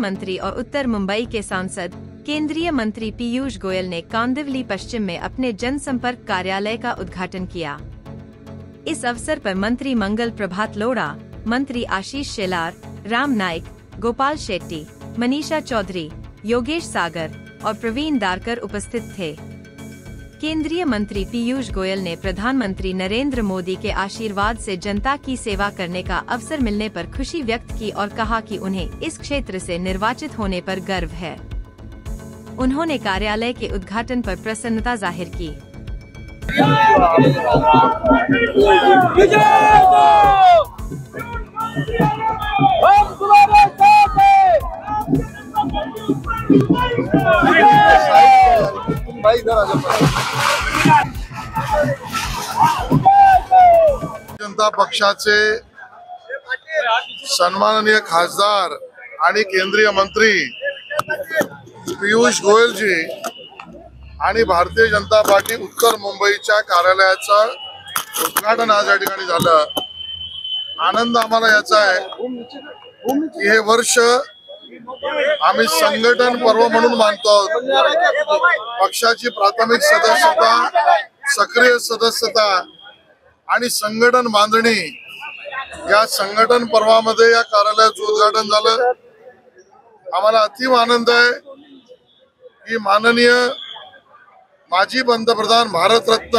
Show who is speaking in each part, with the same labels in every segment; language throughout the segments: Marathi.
Speaker 1: मंत्री और उत्तर मुंबई के सांसद केंद्रीय मंत्री पीयूष गोयल ने कांदिवली पश्चिम में अपने जनसंपर्क कार्यालय का उद्घाटन किया। इस अवसर पर मंत्री मंगल प्रभात लोढ़ा, मंत्री आशीष शेलार, राम नाइक, गोपाल शेट्टी, मनीषा चौधरी, योगेश सागर और प्रवीण दारकर उपस्थित थे। केंद्रीय मंत्री पीयूष गोयल ने प्रधानमंत्री नरेंद्र मोदी के आशीर्वाद से जनता की सेवा करने का अवसर मिलने पर खुशी व्यक्त की और कहा कि उन्हें इस क्षेत्र से निर्वाचित होने पर गर्व है। उन्होंने कार्यालय के उद्घाटन पर प्रसन्नता जाहिर की।
Speaker 2: जनता पक्षाचे सन्माननीय खासदार आणि केंद्रीय मंत्री पीयूष गोयल जी आणि भारतीय जनता पार्टी उत्तर मुंबईच्या कार्यालयाचं उद्घाटन आज या ठिकाणी झालं। आनंद आम्हाला याचा आहे की हे वर्ष आम्ही संघटन पर्व म्हणून मानतो। पक्षाची प्राथमिक सदस्यता, सक्रिय सदस्यता आणि संघटन बांधणी या संघटन पर्वामध्ये या कार्यालयाचं उद्घाटन झालं। आम्हाला अतिव आनंद आहे की माननीय माजी पंतप्रधान भारतरत्न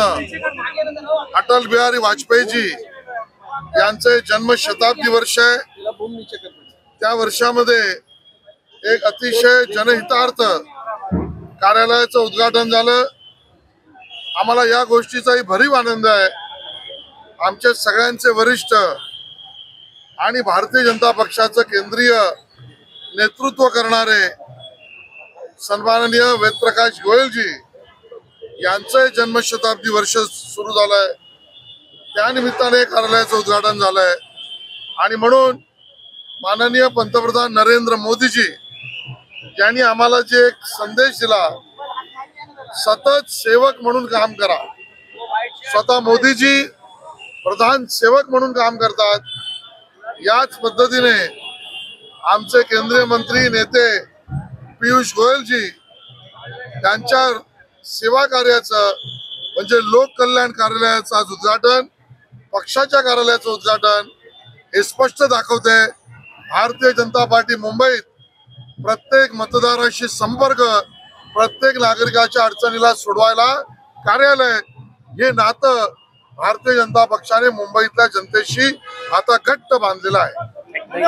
Speaker 2: अटल बिहारी वाजपेयी जी यांचे जन्म शताब्दी वर्ष आहे। त्या वर्षामध्ये एक अतिशय जनहितार्थ कार्यालयाचं उद्घाटन झालं। आम्हाला या गोष्टीचाही भरीव आनंद आहे। आमचे सगळ्यांचे वरिष्ठ आणि भारतीय जनता पक्षाचं केंद्रीय नेतृत्व करणारे सन्माननीय वेदप्रकाश गोयल जी यांचे जन्मशताब्दी वर्ष सुरू झालंय, त्या निमित्ताने कार्यालयाचं उद्घाटन झालंय। आणि म्हणून माननीय पंतप्रधान नरेंद्र मोदीजी यांनी आम्हाला जे एक संदेश दिला, सतत सेवक म्हणून काम करा। स्वतः मोदीजी प्रधान सेवक म्हणून काम करतात। याच पद्धतीने आमचे केंद्रीय मंत्री नेते पीयूष गोयल जी त्यांच्या सेवा कार्याचं म्हणजे लोक कल्याण कार्यालयाचं आज उद्घाटन, पक्षाच्या कार्यालयाचं उद्घाटन हे स्पष्ट दाखवते भारतीय जनता पार्टी मुंबईत प्रत्येक मतदाराशी संपर्क, प्रत्येक नागरिकाच्या अडचणीला सोडवायला कार्यालय हे नातं भारतीय जनता पक्षाने मुंबईतल्या जनतेशी आता घट्ट बांधलेलं आहे।